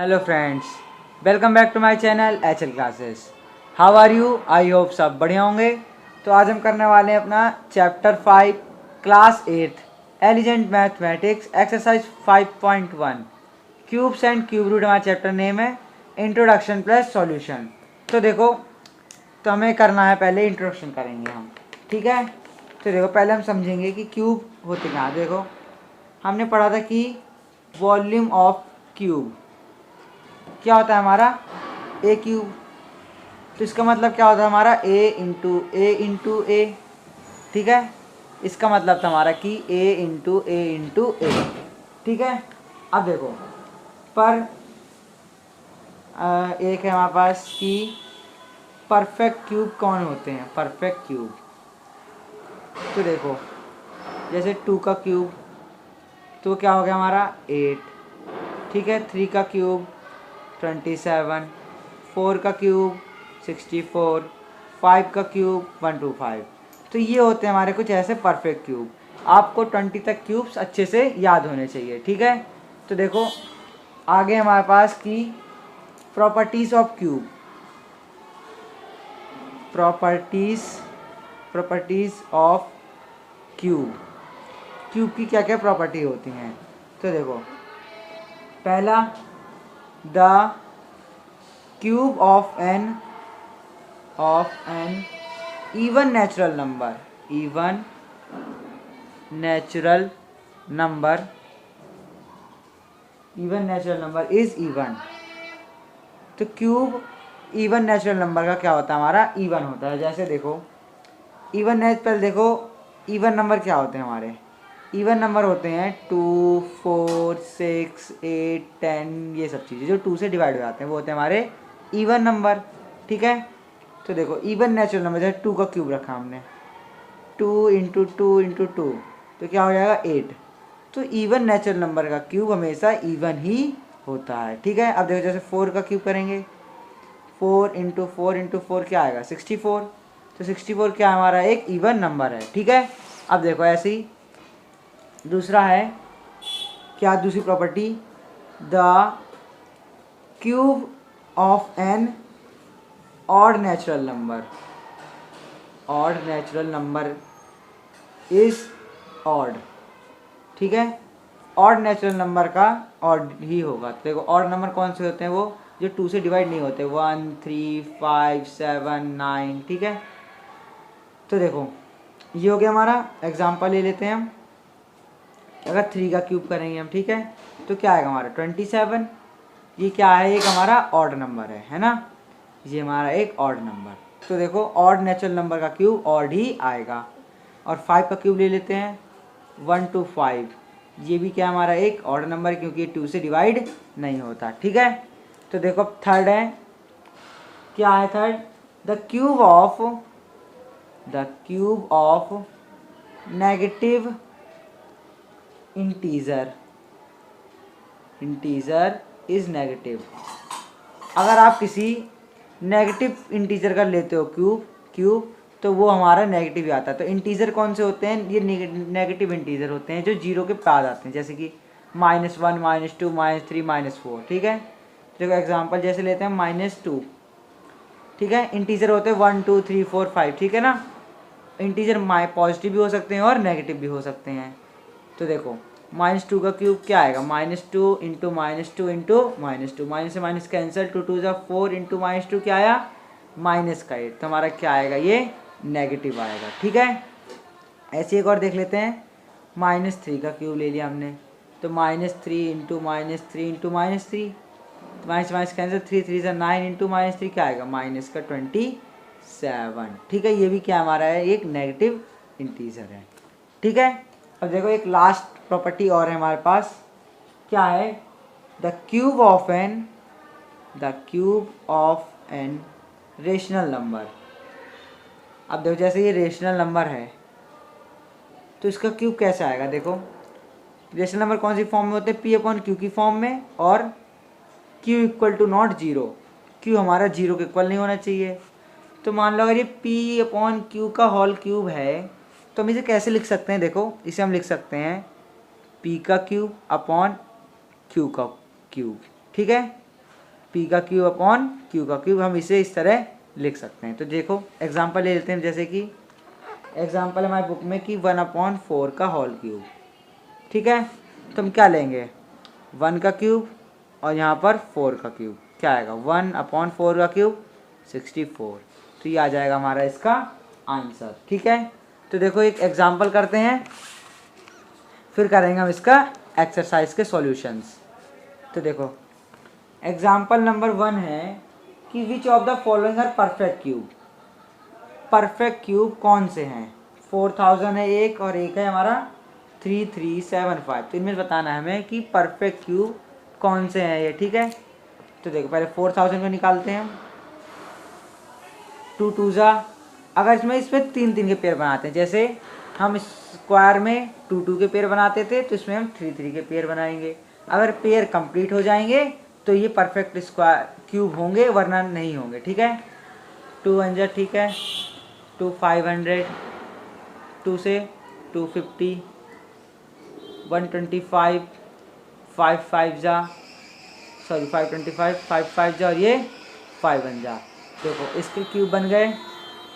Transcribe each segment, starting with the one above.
Hello friends, welcome back to my channel HL classes. How are you? I hope सब बढ़िया होंगे। तो आज हम करने वाले हैं अपना chapter 5 class 8 elegant mathematics exercise 5.1 cubes and cube root. हमारा चैप्टर नेम है इंट्रोडक्शन प्लस सॉल्यूशन। तो देखो, तो हमें करना है, पहले इंट्रोडक्शन करेंगे हम, ठीक है। तो देखो, पहले हम समझेंगे कि क्यूब होते क्या हैं। देखो, हमने पढ़ा था कि वॉल्यूम ऑफ क्यूब क्या होता है हमारा, ए क्यूब। तो इसका मतलब क्या होता है हमारा, ए इंटू ए, ठीक है। इसका मतलब था हमारा कि ए इंटू ए, ठीक है। अब देखो, पर एक है हमारे पास कि परफेक्ट क्यूब कौन होते हैं। परफेक्ट क्यूब, तो देखो जैसे 2 का क्यूब तो क्या हो गया हमारा 8, ठीक है। 3 का क्यूब 27, 4 का क्यूब 64, 5 का क्यूब 125। तो ये होते हैं हमारे कुछ ऐसे परफेक्ट क्यूब। आपको 20 तक क्यूब्स अच्छे से याद होने चाहिए, ठीक है। तो देखो, आगे हमारे पास की properties of cube. Properties of cube, cube की क्या क्या प्रॉपर्टी होती हैं। तो देखो, पहला, the cube of an even natural number is even. तो क्यूब इवन नेचुरल नंबर का क्या होता है हमारा, इवन होता है। जैसे देखो, पहले देखो, इवन नंबर क्या होते हैं हमारे। इवन नंबर होते हैं 2, 4, 6, 8, 10, ये सब चीज़ें जो 2 से डिवाइड हो जाते हैं वो होते हैं हमारे इवन नंबर, ठीक है। तो देखो, इवन नेचुरल नंबर जैसे 2 का क्यूब रखा हमने, 2 इंटू 2 तो क्या हो जाएगा 8। तो इवन नेचुरल नंबर का क्यूब हमेशा इवन ही होता है, ठीक है। अब देखो, जैसे 4 का क्यूब करेंगे, 4 इंटू 4 क्या आएगा 64। तो 64 क्या हमारा एक इवन नंबर है, ठीक है। अब देखो, ऐसे ही दूसरा है क्या, दूसरी property, the cube of an odd natural number is odd, ठीक है। ऑड नेचुरल नंबर का ऑड ही होगा। तो देखो, ऑड नंबर कौन से होते हैं, वो जो 2 से डिवाइड नहीं होते, 1, 3, 5, 7, 9, ठीक है। तो देखो, ये हो गया हमारा एग्जाम्पल। ले लेते हैं हम, अगर 3 का क्यूब करेंगे हम, ठीक है, तो क्या आएगा हमारा 27। ये क्या है, एक हमारा ऑड नंबर है ना। ये हमारा एक ऑड नंबर। तो देखो, ऑड नेचुरल नंबर का क्यूब ऑड ही आएगा। और 5 का क्यूब ले लेते हैं, 1 to 5, ये भी क्या हमारा एक ऑड नंबर, क्योंकि ये 2 से डिवाइड नहीं होता, ठीक है। तो देखो, थर्ड है, क्या है third, the cube of negative integer is negative. अगर आप किसी नेगेटिव इंटीजर का लेते हो क्यूब तो वो हमारा नेगेटिव ही आता है। तो इंटीजर कौन से होते हैं, ये नेगेटिव इंटीजर होते हैं जो जीरो के पास आते हैं, जैसे कि -1, -2, -3, -4, ठीक है। देखो एग्जांपल जैसे लेते हैं -2, ठीक है। इंटीजर होते हैं 1, 2, 3, 4, 5, ठीक है ना। इंटीजर पॉजिटिव भी हो सकते हैं और नेगेटिव भी हो सकते हैं। तो देखो, -2 का क्यूब क्या आएगा, -2 इंटू -2 इंटू -2, माइनस से माइनस कैंसिल, 2 2 जा 4 इंटू -2 क्या आया -8। तो हमारा क्या आएगा, ये नेगेटिव आएगा, ठीक है। ऐसे एक और देख लेते हैं, -3 का क्यूब ले लिया हमने, तो -3 into -3 into -3, minus minus cancel, 3 3 जा 9 इंटू -3 क्या आएगा -27, ठीक है। ये भी क्या हमारा है, एक नेगेटिव इंटीजर है, ठीक है। अब देखो, एक लास्ट प्रॉपर्टी और है हमारे पास, क्या है, the cube of N rational number. अब देखो, जैसे ये रेशनल नंबर है तो इसका क्यूब कैसे आएगा। देखो, रेशनल नंबर कौन सी फॉर्म में होते हैं, P/Q की फॉर्म में, और Q equal to not zero. Q हमारा जीरो के इक्वल नहीं होना चाहिए। तो मान लो अगर ये P/Q का होल क्यूब है तो हम इसे कैसे लिख सकते हैं। देखो, इसे हम लिख सकते हैं P का क्यूब अपॉन Q का क्यूब, ठीक है। पी का क्यूब अपॉन क्यू का क्यूब, हम इसे इस तरह लिख सकते हैं। तो देखो एग्जांपल ले लेते हैं, जैसे कि एग्जांपल हमारी बुक में कि 1/4 का होल क्यूब, ठीक है। तो हम क्या लेंगे, 1 का क्यूब और यहाँ पर 4 का क्यूब, क्या आएगा 1/4 का क्यूब 64। तो ये आ जाएगा हमारा इसका आंसर, ठीक है। तो देखो एक एग्जांपल करते हैं, फिर करेंगे हम इसका एक्सरसाइज के सॉल्यूशंस। तो देखो एग्जांपल नंबर 1 है कि which of the following are perfect cube. Perfect cube कौन से हैं, 4000 है एक और एक है हमारा 3375। तो इनमें बताना है हमें कि परफेक्ट क्यूब कौन से हैं ये, ठीक है। तो देखो पहले 4000 को निकालते हैं हम, 2 2 जा, अगर इसमें 3 3 के पेयर बनाते हैं, जैसे हम स्क्वायर में 2 2 के पेयर बनाते थे तो इसमें हम 3 3 के पेयर बनाएंगे। अगर पेयर कंप्लीट हो जाएंगे तो ये परफेक्ट स्क्वायर क्यूब होंगे, वरना नहीं होंगे, ठीक है। 2 1 जा, ठीक है, 2 500, 2 से 250, 125, 5 5 जा, सॉरी 525, 5 5 जा और ये 5 1 जा। देखो इसके क्यूब बन गए,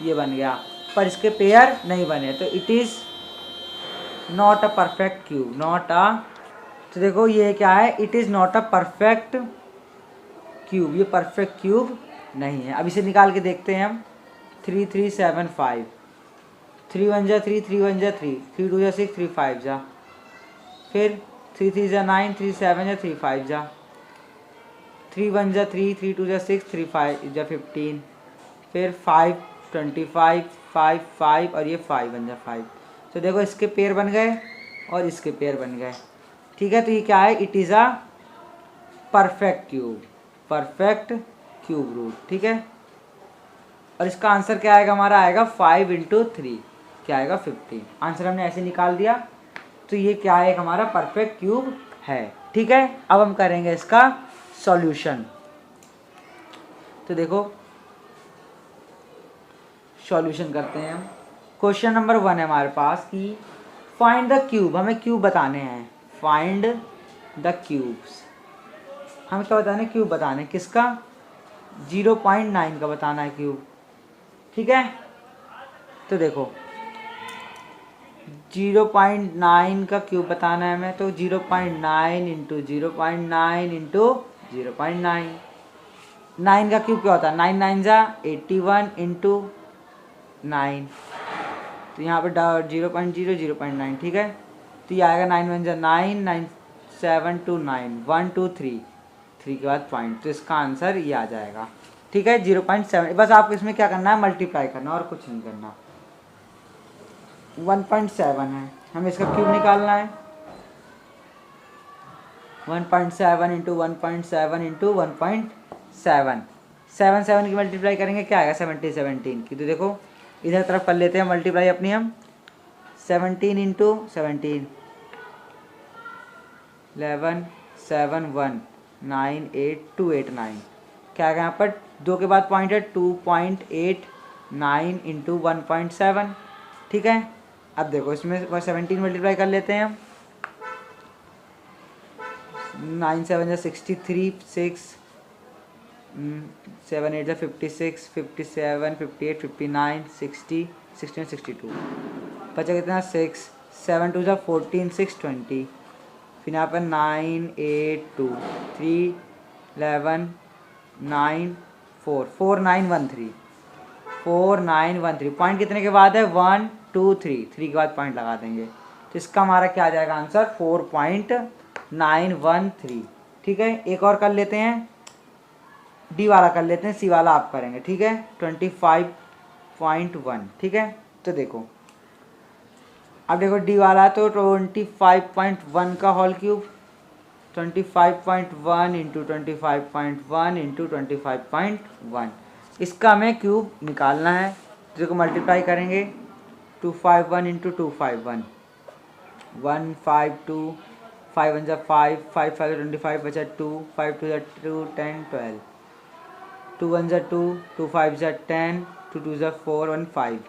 ये बन गया, पर इसके पेयर नहीं बने, तो it is not a perfect cube, not a. तो देखो ये क्या है, it is not a perfect cube, ये परफेक्ट क्यूब नहीं है। अब इसे निकाल के देखते हैं हम, 3375, 3 1 जा 3, 3 1 जा 3, 3 2 जा 6, 3 5 जा, फिर 3 3 जा 9, 3 7 जा 3 5 जा, 3 1 जा 3, 3 2 जा 6, 3 5 जा 15, फिर 5 25, 5 5 और ये 5 1 जा 5। तो देखो इसके पेयर बन गए और इसके पेयर बन गए, ठीक है। तो ये क्या है, it is a perfect cube, perfect cube root, ठीक है। और इसका आंसर क्या आएगा, हमारा आएगा 5 × 3, क्या आएगा 15। आंसर हमने ऐसे निकाल दिया। तो ये क्या है, हमारा परफेक्ट क्यूब है, ठीक है। अब हम करेंगे इसका सॉल्यूशन। तो देखो सॉल्यूशन करते हैं हम। क्वेश्चन नंबर 1 है हमारे पास कि फाइंड द क्यूब, हमें क्यूब बताने हैं, फाइंड द क्यूब्स। हमें क्या बताना है, क्यूब बताना है, किसका, 0.9 का बताना है क्यूब, ठीक है। तो देखो 0.9 का क्यूब बताना है हमें, तो 0.9 इंटू 0.9 इंटू 0.9, 9 का क्यूब क्या होता है, 9 9 जा 81 इंटू 9, तो यहाँ पर 0.0 0.9, ठीक है। तो ये आएगा 9 1 जा 9, 9 7 2 9, 1 2 3, 3 के बाद पॉइंट, तो इसका आंसर ये आ जाएगा, ठीक है 0.7। बस आपको इसमें क्या करना है, मल्टीप्लाई करना और कुछ नहीं करना। 1.7 है, हमें इसका क्यूब निकालना है, 1.7 इंटू 1.7 इंटू 1.7, 7 7 की मल्टीप्लाई करेंगे क्या आएगा, 17 की। तो देखो इधर तरफ कर लेते हैं मल्टीप्लाई अपनी हम, 17 इंटू 17, 11 7 1 9 8 2 8 9, क्या आएगा यहाँ पर, 2 के बाद पॉइंट है, 2.89 इंटू 1.7, ठीक है। अब देखो इसमें 17 मल्टीप्लाई कर लेते हैं हम, 9 7 जा 63, 6 7 8 जा 56, 57 58 59 60 16 62, बचा कितना 6, 7 2 जा 14, 6 20, फिर यहाँ पर 9 8 2 3 11 9 4 4 9 1 3, 4 9 1 3, पॉइंट कितने के बाद है, 1 2 3, 3 के बाद पॉइंट लगा देंगे, तो इसका हमारा क्या आ जाएगा आंसर, 4.913, ठीक है। एक और कर लेते हैं, डी वाला कर लेते हैं, सी वाला आप करेंगे, ठीक है, 25.1, ठीक है। तो देखो अब देखो डी वाला, तो 25.1 का होल क्यूब, 25.1 इंटू 25.1 इंटू 25.1, इसका हमें क्यूब निकालना है, जिसको मल्टीप्लाई करेंगे, 251 इंटू 251, 152, 5 1 जा 5, 5 5 25 बचा 2, 5 2 जा 2 10 12, 2 1 जा 2, 2 5 जा 10, 2 2 जा 4 1 5,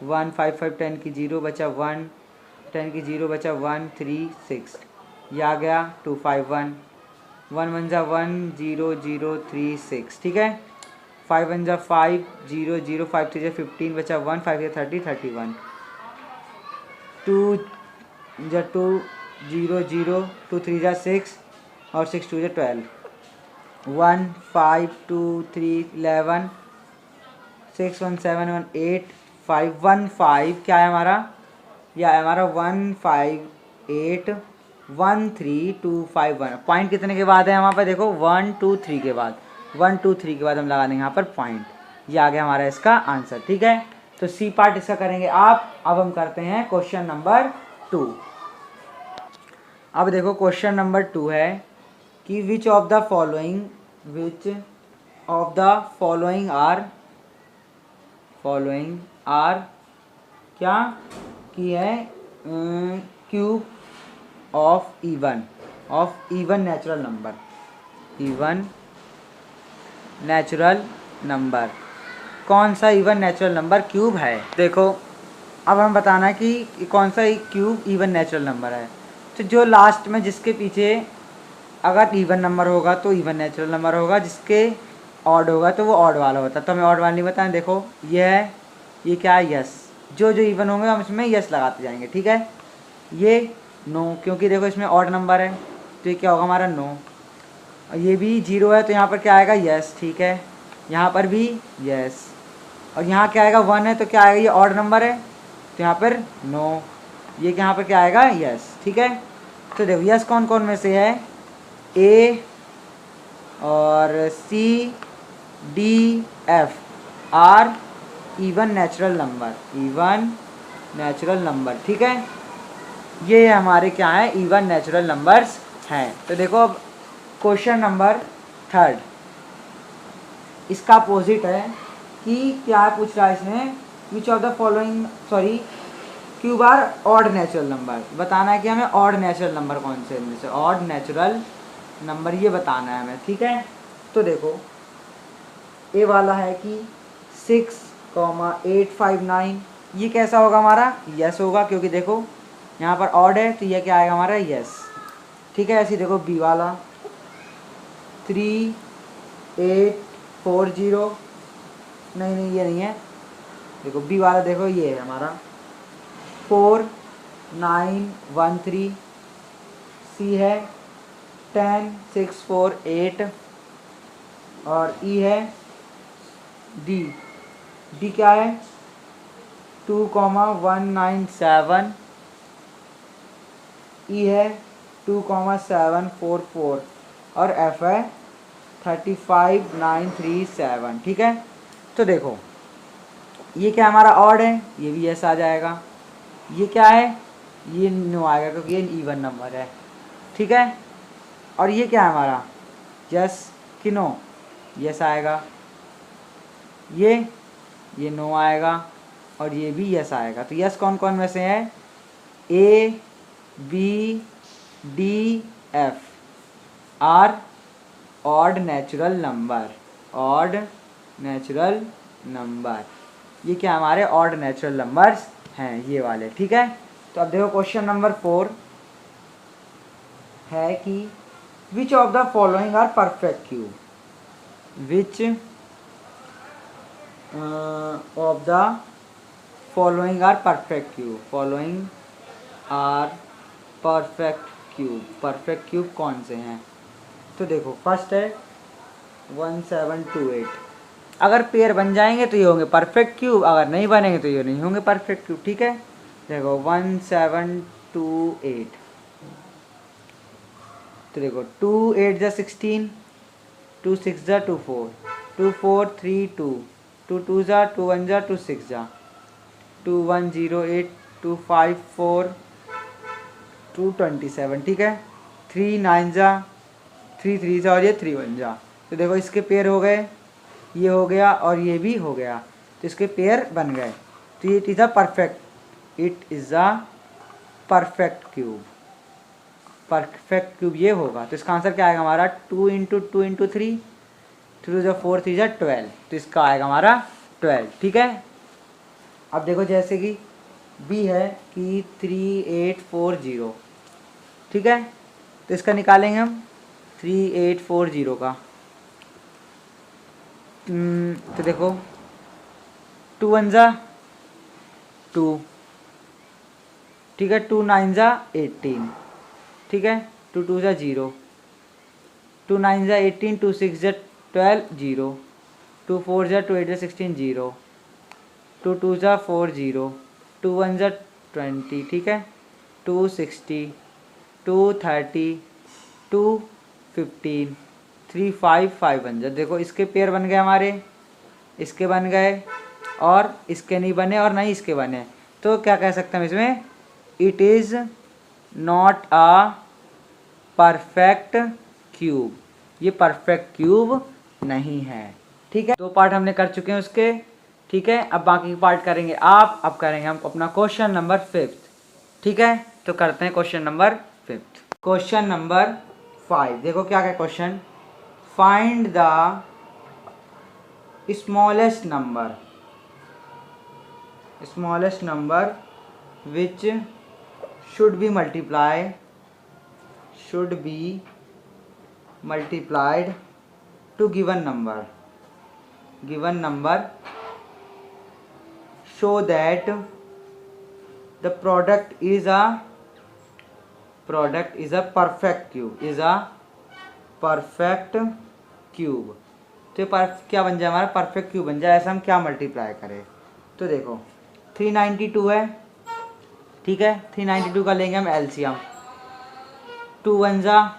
1 5 5 10 की 0 बचा 1, 10 की 0 बचा 1 3 6, ये आ गया 251, 1 जा 1 0 0 3 6, ठीक है। 5 1 जा 5 0 0 5 3 जा 15 बचा 1 5 जा 30 31। 2 जा 2 0 0 2 3 जा 6 और 6 2 जा 12। 1 5 2 3 11 6 1 7 1 8 5 1 5 क्या है हमारा, यह है हमारा 1 5 8 1 3 2 5 1। पॉइंट कितने के बाद है यहाँ पर देखो 1 2 3 के बाद, 1 2 3 के बाद हम लगा देंगे यहाँ पर पॉइंट। ये आ गया हमारा इसका आंसर, ठीक है। तो सी पार्ट इसका करेंगे आप। अब हम करते हैं क्वेश्चन नंबर 2। अब देखो क्वेश्चन नंबर 2 है कि which of the following are क्या की है cube of even natural number, कौन सा इवन नेचुरल नंबर क्यूब है। देखो अब हम बताना है कि कौन सा क्यूब इवन नेचुरल नंबर है। तो जो लास्ट में जिसके पीछे अगर इवन नंबर होगा तो इवन नेचुरल नंबर होगा, जिसके ऑड होगा तो वो ऑड वाला होता है। तो हमें ऑड वाला नहीं बताएं। देखो ये क्या है, यस। जो इवन होंगे हम इसमें यस लगाते जाएंगे, ठीक है। ये नो, क्योंकि देखो इसमें ऑड नंबर है तो ये क्या होगा हमारा नो। और ये भी 0 है तो यहाँ पर क्या आएगा यस, ठीक है। यहाँ पर भी यस। और यहाँ क्या आएगा 1 है तो क्या आएगा, ये ऑड नंबर है तो यहाँ पर नो। ये यहाँ पर क्या आएगा यस, ठीक है। तो देखो यस कौन कौन में से है, ए और C D F are even natural number, ठीक है। ये हमारे क्या है, इवन नेचुरल नंबर्स हैं। तो देखो अब क्वेश्चन नंबर 3 इसका अपोजिट है कि क्या पूछ रहा है इसने, which of the following cube are odd natural number. बताना है कि हमें ऑड नेचुरल नंबर कौन से इनमें से, ऑड नेचुरल नंबर ये बताना है हमें, ठीक है। तो देखो ए वाला है कि 6,859, ये कैसा होगा हमारा, यस होगा, क्योंकि देखो यहाँ पर ऑड है तो ये क्या आएगा हमारा यस, ठीक है। ऐसे देखो बी वाला 3,840, नहीं ये नहीं है। देखो बी वाला देखो ये है हमारा 4,913, सी है 10,648 और ई है डी क्या है 2,197, ई है 2,744 और एफ है 35,937, ठीक है। तो देखो ये क्या हमारा ऑड है, ये भी यस आ जाएगा। ये क्या है, ये नो आएगा क्योंकि ये इवन नंबर है, ठीक है। और ये क्या है हमारा यस कि नो, यस आएगा। ये नो आएगा और ये भी यस आएगा। तो यस कौन कौन में से है, A B D F are odd natural number, ये क्या हमारे ऑड नेचुरल नंबर्स हैं ये वाले, ठीक है। तो अब देखो क्वेश्चन नंबर 4 है कि which of the following are perfect cube, which of the following are perfect cube कौन से हैं। तो देखो फर्स्ट है 1728, अगर पेयर बन जाएंगे तो ये होंगे परफेक्ट क्यूब, अगर नहीं बनेंगे तो ये नहीं होंगे परफेक्ट क्यूब, ठीक है। देखो 1728, तो देखो 2 8 जा 16, 2 6 जा 2 4, 2 4 3 2, 2 2 जा 2 1 जा 2 6 जा 2 1 0 8 2 5 4 2 27, ठीक है। 3 9 जा 3 3 जा और ये 3 1 जा। तो देखो इसके पेयर हो गए, ये हो गया और ये भी हो गया, तो इसके पेयर बन गए। तो ये it is a perfect cube ये होगा। तो इसका आंसर क्या आएगा हमारा 2 × 2 × 3, 3 जा 4 3 जा 12, तो इसका आएगा हमारा 12, ठीक है। अब देखो जैसे कि बी है कि 3840, ठीक है। तो इसका निकालेंगे हम 3840 का। तो देखो 2 1 जा 2, ठीक है, 2 9 जा 18, ठीक है, 2 2 जा 0, 2 9 जा 18, 2 6 जा 12 0, 2 4 जा 2 8 जा 16 0, 2 2 जा 4 0, 2 1 जा 20, ठीक है, 2 60, 2 30, 2 15, 3 5 5 1 जा। देखो इसके पेयर बन गए हमारे, इसके बन गए और इसके नहीं बने और नहीं इसके बने। तो क्या कह सकते हैं हम इसमें, it is not a perfect cube, ये परफेक्ट क्यूब नहीं है, ठीक है। 2 पार्ट हमने कर चुके हैं उसके, ठीक है। अब बाकी पार्ट करेंगे आप, अब करेंगे हम अपना क्वेश्चन नंबर 5, ठीक है। तो करते हैं क्वेश्चन नंबर 5। क्वेश्चन नंबर 5, देखो क्या क्या question, find the smallest number which should be multiplied to given number so that the product is a perfect cube, तो क्या बन जाए हमारा, परफेक्ट क्यूब बन जाए। ऐसा हम क्या मल्टीप्लाई करें, तो देखो 392 है, ठीक है, 392 का लेंगे हम एलसीएम, 2 1 जा,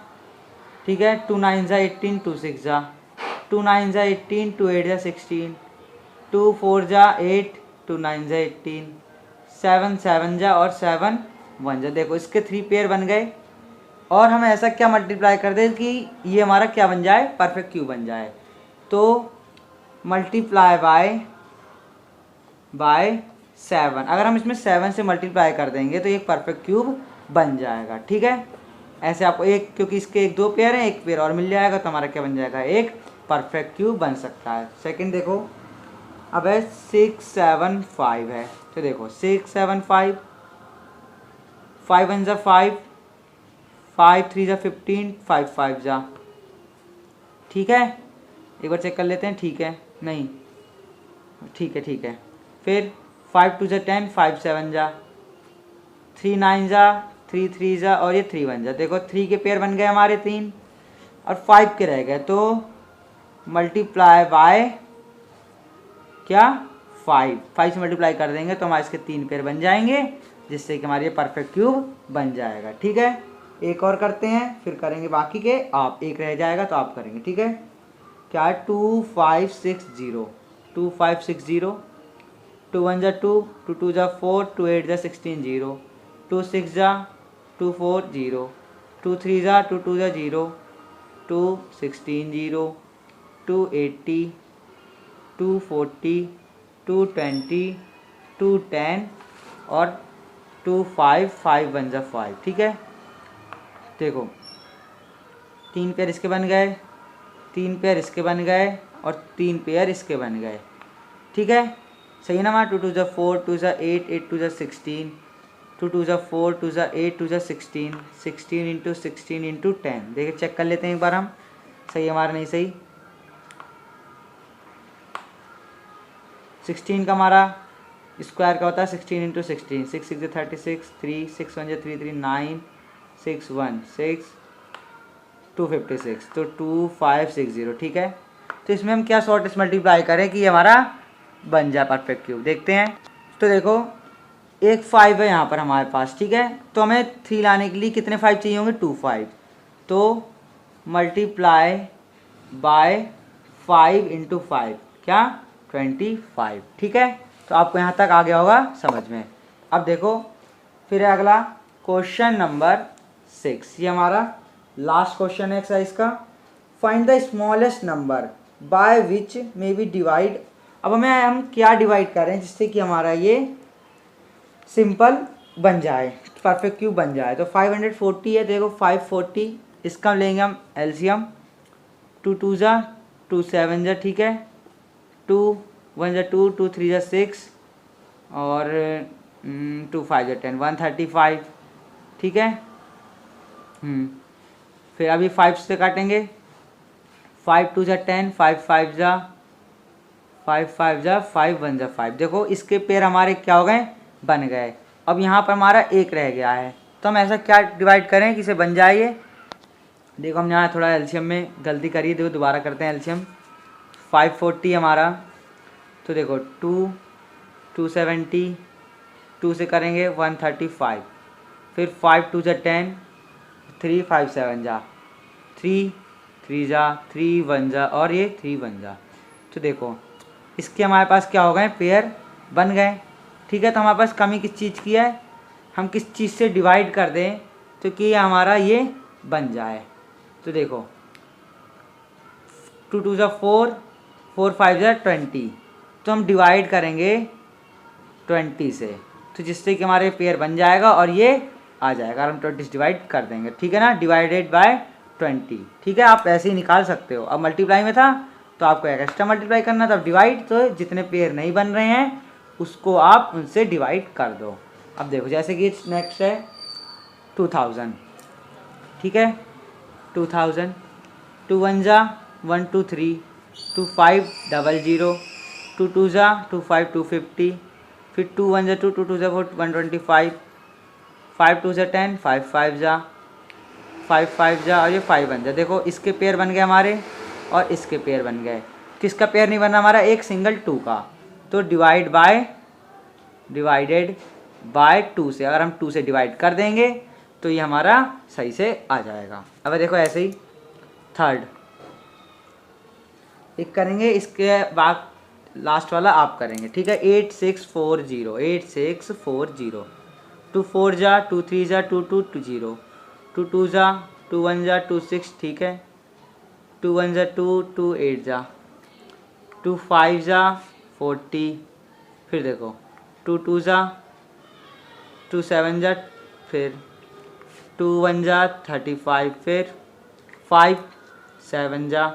ठीक है, 2 9 जा 18, 2 6 जा, 2 9 जा 18, 2 8 जा 16, 2 4 जा 8, 2 9 जा 18, 7 7 जा और 7 1 जा। देखो इसके 3 पेयर बन गए और हम ऐसा क्या मल्टीप्लाई कर दें कि ये हमारा क्या बन जाए, परफेक्ट क्यूब बन जाए। तो मल्टीप्लाई बाय 7, अगर हम इसमें 7 से मल्टीप्लाई कर देंगे तो एक परफेक्ट क्यूब बन जाएगा, ठीक है। ऐसे आपको एक, क्योंकि इसके 1 2 पेयर हैं, एक पेयर और मिल जाएगा तो हमारा क्या बन जाएगा, एक परफेक्ट क्यूब बन सकता है। सेकंड देखो, अब है 6 7 5 है, तो देखो 6 7 5, 5 1 जा 5, 5 3 जा 15, 5 5 जा, ठीक है। एक बार चेक कर लेते हैं, ठीक है, नहीं, ठीक है। फिर 5 2 जा 10, 5 7 जा, 3 9 जा, 3 3 जा और ये 3 1 जा। देखो 3 के पेयर बन गए हमारे 3 और 5 के रह गए, तो मल्टीप्लाई बाय क्या 5 से मल्टीप्लाई कर देंगे तो हमारे इसके 3 पेयर बन जाएंगे, जिससे कि हमारे ये परफेक्ट क्यूब बन जाएगा, ठीक है। एक और करते हैं, फिर करेंगे बाकी के, आप एक रह जाएगा तो आप करेंगे, ठीक है। क्या है, 2 5 6 0, 2 5 6 0, 2 1 जा 2, 2 2 जा 4, 2 8 जा 16 0, 2 6 जा 2 4 0, 2 3 जा 2 2 जा 0, 2 16 0, 2 80, 2 40, 2 20, 2 10 और 2 5 5 1 जा 5, ठीक है। देखो 3 पेयर इसके बन गए, 3 पेयर इसके बन गए और 3 पेयर इसके बन गए, ठीक है। सही है ना हमारा, 2 2 जा 4, 2 जा 8, 8 2 जा 16, 2 2 जा 4, 2 जा 8, 2 जा 16, 16 इंटू 16 इंटू 10। देखिए चेक कर लेते हैं एक बार हम, सही हमारा नहीं सही। 16 का हमारा स्क्वायर का होता है 16 इंटू 16, 6 6 36, 3 6 1 3 3 9, 6 1 6 256, तो 2 5 6 0, ठीक है। तो इसमें हम क्या शॉर्टेस्ट मल्टीप्लाई करें कि हमारा बन जाए परफेक्ट क्यूब, देखते हैं। तो देखो एक 5 है यहाँ पर हमारे पास, ठीक है, तो हमें 3 लाने के लिए कितने 5 चाहिए होंगे, 2 5, तो मल्टीप्लाई बाय 5 इंटू 5 क्या 25, ठीक है। तो आपको यहाँ तक आ गया होगा समझ में। अब देखो फिर अगला क्वेश्चन नंबर 6, ये हमारा लास्ट क्वेश्चन है एक्सरसाइज का। Find the smallest number by which may be divide. अब हम क्या डिवाइड कर रहे हैं जिससे कि हमारा ये सिंपल बन जाए, परफेक्ट क्यूब बन जाए। तो 540 है, देखो 540, इसका लेंगे हम एलसीएम, 2 2 जा 2 7 जा, ठीक है, 2 1 जा 2, 2 3 जा 6 और 2 5 जा 10, 135, ठीक है। फिर अभी 5 से काटेंगे, 5 2 जा 10, 5 5 जा 5 1 जा 5। देखो इसके पेयर हमारे क्या हो गए, बन गए। अब यहाँ पर हमारा एक रह गया है, तो हम ऐसा क्या डिवाइड करें कि इसे बन जाए ये। देखो हम यहाँ थोड़ा एलसीएम में गलती करिए, देखो दोबारा करते हैं एलसीएम। 540 हमारा, तो देखो 2 270, 2 से करेंगे 135, फिर 5 2 जा 10, 3 5 7 जा 3 3 जा 3 1 जा और ये 3 1 जा। तो देखो इसके हमारे पास क्या हो गए, पेयर बन गए। ठीक है, तो हमारे पास कमी किस चीज़ की है, हम किस चीज़ से डिवाइड कर दें तो कि हमारा ये बन जाए। तो देखो 2 2 जा 4, 4 5 जा 20, तो हम डिवाइड करेंगे 20 से, तो जिससे कि हमारे पेयर बन जाएगा और ये आ जाएगा, हम 20 डिवाइड कर देंगे। ठीक है ना, डिवाइडेड बाय 20। ठीक है, आप ऐसे ही निकाल सकते हो। अब मल्टीप्लाई में था तो आपको एक एक्स्ट्रा मल्टीप्लाई करना था, अब डिवाइड, तो जितने पेयर नहीं बन रहे हैं उसको आप उनसे डिवाइड कर दो। अब देखो जैसे कि नेक्स्ट है 2000। ठीक है, 2000, 2 1 जा 1 2 3, 2 5 00, 2 2 जा 2 5 250, फिर 2 1 जा 2, 2 2 जा 4 125, 5 2 जा 10, 5 5 जा 5 5 जा और ये 5 1 जा। देखो इसके पेयर बन गए हमारे और इसके पेयर बन गए। किसका पेयर नहीं बना हमारा, एक सिंगल 2 का, तो डिवाइडेड बाय 2 से, अगर हम 2 से डिवाइड कर देंगे तो ये हमारा सही से आ जाएगा। अब देखो ऐसे ही थर्ड एक करेंगे, इसके बाद लास्ट वाला आप करेंगे। ठीक है, 8640, 8640, 2 4 जा 2 3 जा 2 2 2 0, 2 2 जा 2 1 जा 2 6। ठीक है, 2 1 जा 2 2 8 जा 2 5 जा 40, फिर देखो 2 2 जा 2 7 जा, फिर 2 1 जा 35, फिर 5 7 जा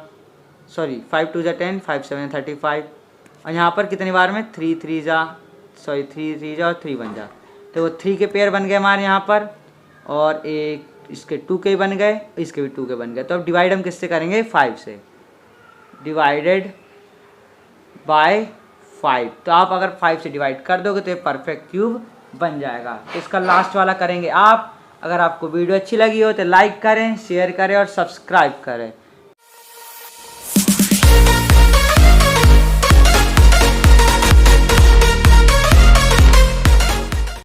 5 2 जा 10, 5 7 35, और यहाँ पर कितनी बार में 3 3 जा 3 जा और 3 1 जा। तो वो 3 के पेयर बन गए हमारे यहाँ पर, और एक इसके 2 के बन गए, इसके भी 2 के बन गए। तो अब डिवाइड हम किससे करेंगे, 5 से, डिवाइडेड बाय 5। तो आप अगर 5 से डिवाइड कर दोगे तो ये परफेक्ट क्यूब बन जाएगा। तो इसका लास्ट वाला करेंगे आप। अगर आपको वीडियो अच्छी लगी हो तो लाइक करें, शेयर करें और सब्सक्राइब करें।